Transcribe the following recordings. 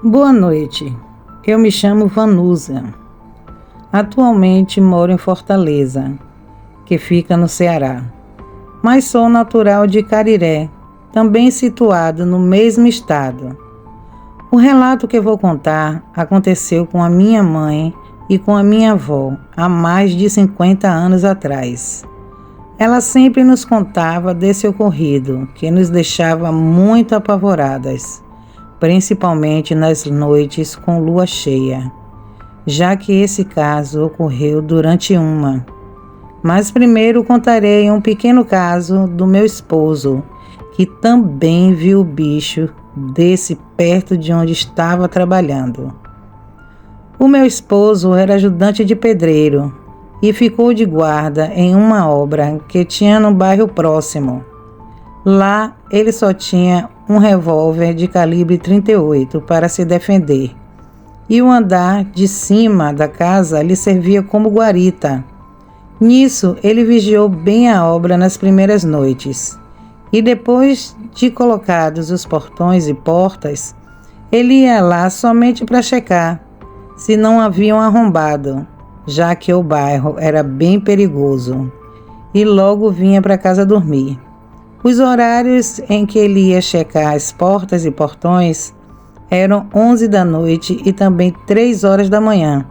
Boa noite, eu me chamo Vanúzia. Atualmente moro em Fortaleza, que fica no Ceará, mas sou natural de Cariré, também situado no mesmo estado. O relato que vou contar aconteceu com a minha mãe e com a minha avó há mais de 50 anos atrás. Ela sempre nos contava desse ocorrido, que nos deixava muito apavoradas, principalmente nas noites com lua cheia, já que esse caso ocorreu durante uma. Mas primeiro contarei um pequeno caso do meu esposo, que também viu o bicho desse perto de onde estava trabalhando. O meu esposo era ajudante de pedreiro e ficou de guarda em uma obra que tinha no bairro próximo. Lá ele só tinha um revólver de calibre 38 para se defender, e o andar de cima da casa lhe servia como guarita. Nisso, ele vigiou bem a obra nas primeiras noites, e depois de colocados os portões e portas, ele ia lá somente para checar se não haviam arrombado, já que o bairro era bem perigoso, e logo vinha para casa dormir. Os horários em que ele ia checar as portas e portões eram 11 da noite e também 3 horas da manhã,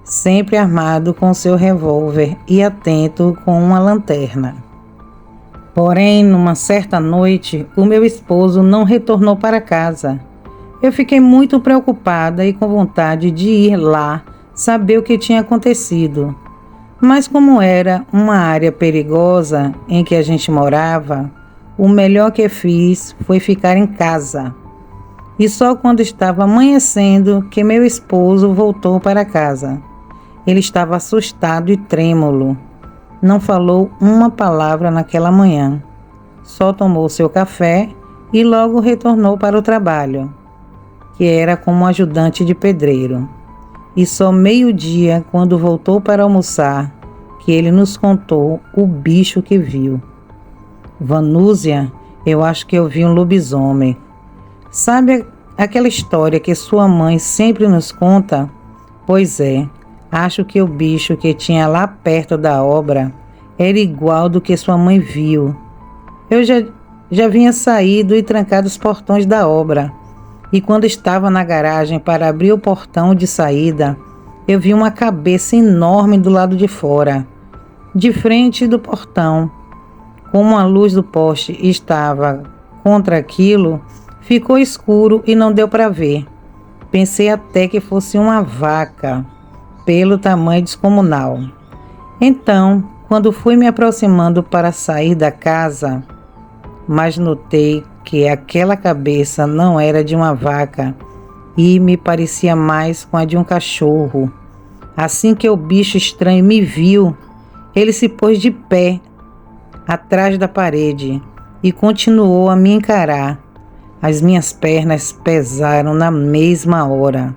sempre armado com seu revólver e atento com uma lanterna. Porém, numa certa noite, o meu esposo não retornou para casa. Eu fiquei muito preocupada e com vontade de ir lá saber o que tinha acontecido. Mas como era uma área perigosa em que a gente morava, o melhor que fiz foi ficar em casa. E só quando estava amanhecendo que meu esposo voltou para casa. Ele estava assustado e trêmulo. Não falou uma palavra naquela manhã. Só tomou seu café e logo retornou para o trabalho, que era como ajudante de pedreiro. E só meio-dia, quando voltou para almoçar, que ele nos contou o bicho que viu. Vanúzia, eu acho que eu vi um lobisomem. Sabe aquela história que sua mãe sempre nos conta? Pois é, acho que o bicho que tinha lá perto da obra era igual do que sua mãe viu. Eu já vinha saído e trancado os portões da obra. E quando estava na garagem para abrir o portão de saída, eu vi uma cabeça enorme do lado de fora, de frente do portão. Como a luz do poste estava contra aquilo, ficou escuro e não deu para ver. Pensei até que fosse uma vaca, pelo tamanho descomunal. Então, quando fui me aproximando para sair da casa, mas notei que aquela cabeça não era de uma vaca e me parecia mais com a de um cachorro. Assim que o bicho estranho me viu, ele se pôs de pé atrás da parede e continuou a me encarar. As minhas pernas pesaram na mesma hora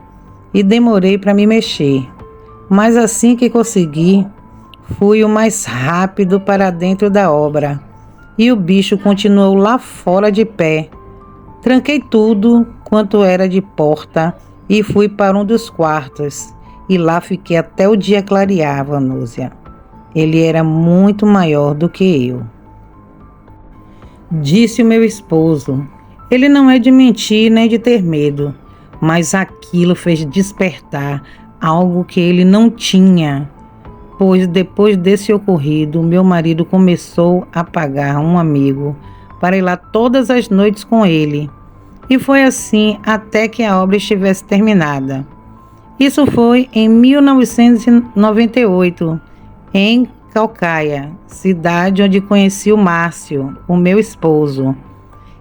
e demorei para me mexer, mas assim que consegui, fui o mais rápido para dentro da obra. E o bicho continuou lá fora de pé. Tranquei tudo quanto era de porta e fui para um dos quartos. E lá fiquei até o dia clarear, Vanúzia. Ele era muito maior do que eu. Disse o meu esposo. Ele não é de mentir nem de ter medo, mas aquilo fez despertar algo que ele não tinha. Pois depois desse ocorrido, meu marido começou a pagar um amigo para ir lá todas as noites com ele. E foi assim até que a obra estivesse terminada. Isso foi em 1998, em Caucaia, cidade onde conheci o Márcio, o meu esposo.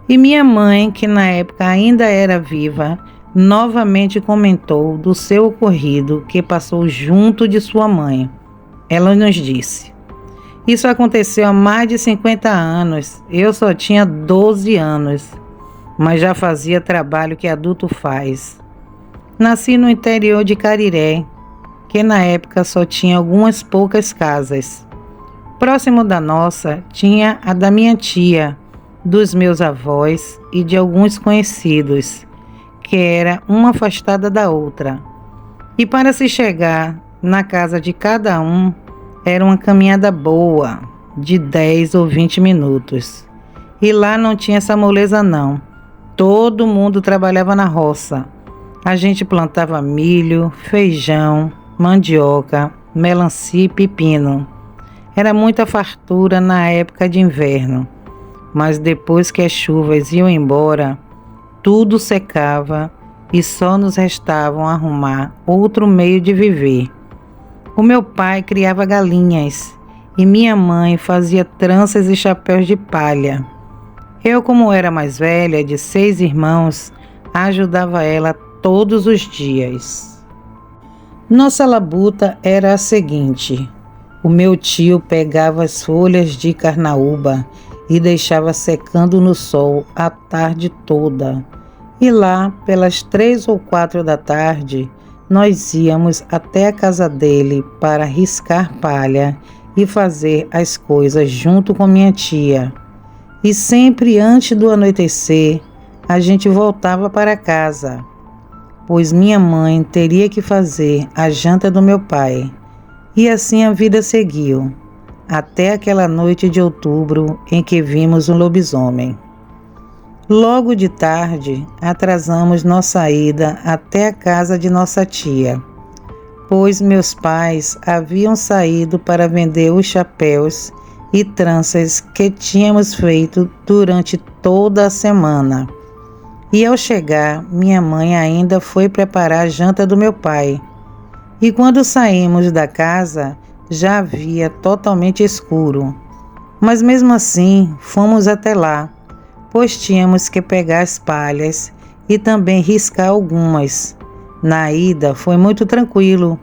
E minha mãe, que na época ainda era viva, novamente comentou do seu ocorrido que passou junto de sua mãe. Ela nos disse: isso aconteceu há mais de 50 anos, eu só tinha 12 anos, mas já fazia trabalho que adulto faz. Nasci no interior de Cariré, que na época só tinha algumas poucas casas. Próximo da nossa tinha a da minha tia, dos meus avós e de alguns conhecidos, que era uma afastada da outra. E para se chegar na casa de cada um, era uma caminhada boa, de 10 ou 20 minutos. E lá não tinha essa moleza não. Todo mundo trabalhava na roça. A gente plantava milho, feijão, mandioca, melancia e pepino. Era muita fartura na época de inverno. Mas depois que as chuvas iam embora, tudo secava e só nos restavam arrumar outro meio de viver. O meu pai criava galinhas e minha mãe fazia tranças e chapéus de palha. Eu, como era mais velha, de 6 irmãos, ajudava ela todos os dias. Nossa labuta era a seguinte: o meu tio pegava as folhas de carnaúba e deixava secando no sol a tarde toda. E lá, pelas 3 ou 4 da tarde, nós íamos até a casa dele para riscar palha e fazer as coisas junto com minha tia. E sempre antes do anoitecer, a gente voltava para casa, pois minha mãe teria que fazer a janta do meu pai. E assim a vida seguiu, até aquela noite de outubro em que vimos um lobisomem. Logo de tarde, atrasamos nossa ida até a casa de nossa tia, pois meus pais haviam saído para vender os chapéus e tranças que tínhamos feito durante toda a semana. E ao chegar, minha mãe ainda foi preparar a janta do meu pai. E quando saímos da casa, já havia totalmente escuro. Mas mesmo assim, fomos até lá, pois tínhamos que pegar as palhas e também riscar algumas. Na ida foi muito tranquilo.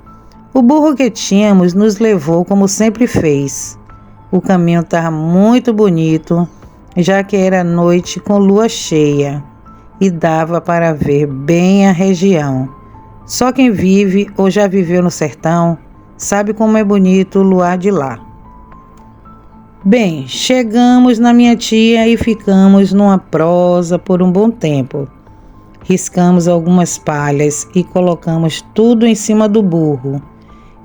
O burro que tínhamos nos levou como sempre fez. O caminho estava muito bonito, já que era noite com lua cheia e dava para ver bem a região. Só quem vive ou já viveu no sertão sabe como é bonito o luar de lá. Bem, chegamos na minha tia e ficamos numa prosa por um bom tempo. Riscamos algumas palhas e colocamos tudo em cima do burro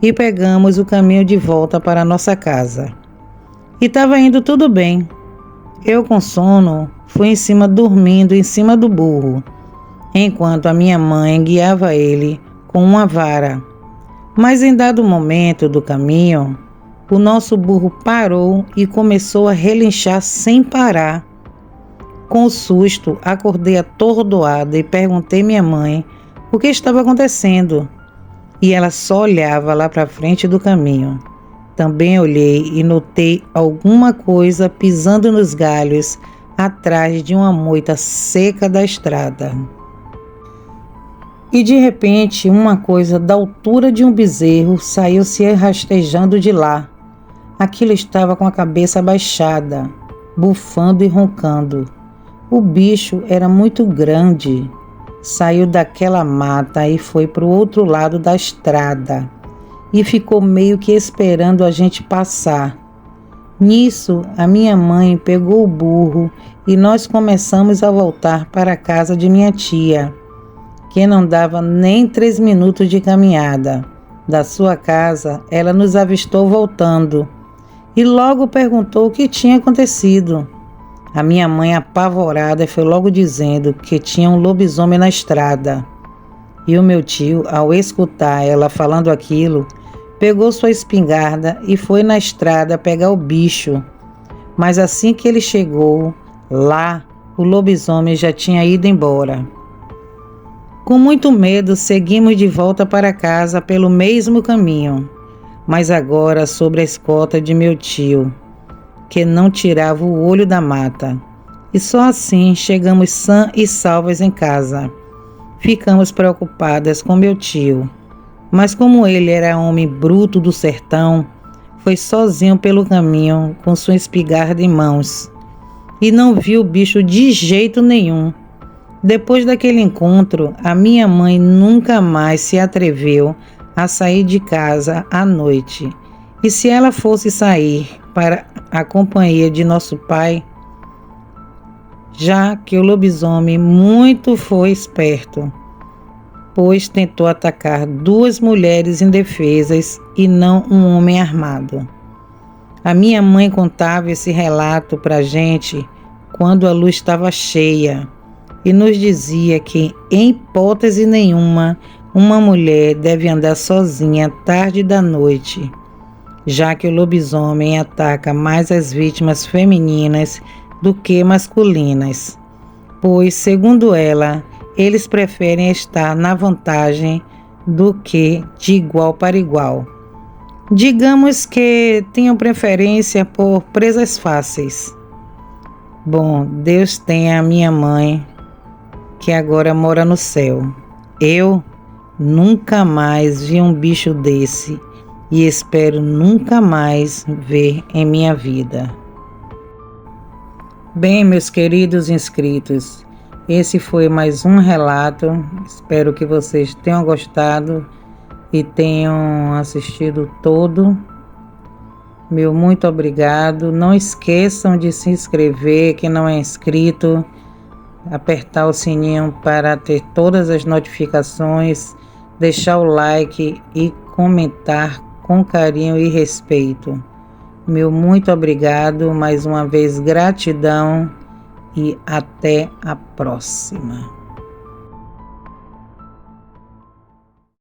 e pegamos o caminho de volta para nossa casa. E estava indo tudo bem. Eu, com sono, fui dormindo em cima do burro, enquanto a minha mãe guiava ele com uma vara. Mas em dado momento do caminho, o nosso burro parou e começou a relinchar sem parar. Com o susto, acordei atordoada e perguntei à minha mãe o que estava acontecendo. E ela só olhava lá para frente do caminho. Também olhei e notei alguma coisa pisando nos galhos atrás de uma moita seca da estrada. E de repente, uma coisa da altura de um bezerro saiu se rastejando de lá. Aquilo estava com a cabeça abaixada, bufando e roncando. O bicho era muito grande. Saiu daquela mata e foi para o outro lado da estrada e ficou meio que esperando a gente passar. Nisso, a minha mãe pegou o burro e nós começamos a voltar para a casa de minha tia, que não dava nem 3 minutos de caminhada. Da sua casa, ela nos avistou voltando e logo perguntou o que tinha acontecido. A minha mãe, apavorada, foi logo dizendo que tinha um lobisomem na estrada. E o meu tio, ao escutar ela falando aquilo, pegou sua espingarda e foi na estrada pegar o bicho. Mas assim que ele chegou lá, o lobisomem já tinha ido embora. Com muito medo, seguimos de volta para casa pelo mesmo caminho, mas agora sobre a escolta de meu tio, que não tirava o olho da mata. E só assim chegamos sã e salvas em casa. Ficamos preocupadas com meu tio, mas como ele era homem bruto do sertão, foi sozinho pelo caminho com sua espingarda em mãos e não viu o bicho de jeito nenhum. Depois daquele encontro, a minha mãe nunca mais se atreveu a sair de casa à noite. E se ela fosse sair para a companhia de nosso pai, já que o lobisomem muito foi esperto, pois tentou atacar 2 mulheres indefesas e não um homem armado. A minha mãe contava esse relato para a gente quando a luz estava cheia e nos dizia que, em hipótese nenhuma, uma mulher deve andar sozinha tarde da noite, já que o lobisomem ataca mais as vítimas femininas do que masculinas, pois, segundo ela, eles preferem estar na vantagem do que de igual para igual. Digamos que tenham preferência por presas fáceis. Bom, Deus tenha a minha mãe, que agora mora no céu. Eu nunca mais vi um bicho desse e espero nunca mais ver em minha vida. Bem, meus queridos inscritos, esse foi mais um relato. Espero que vocês tenham gostado e tenham assistido todo. Meu muito obrigado. Não esqueçam de se inscrever, quem não é inscrito, apertar o sininho para ter todas as notificações, deixar o like e comentar com carinho e respeito. Meu muito obrigado, mais uma vez gratidão e até a próxima.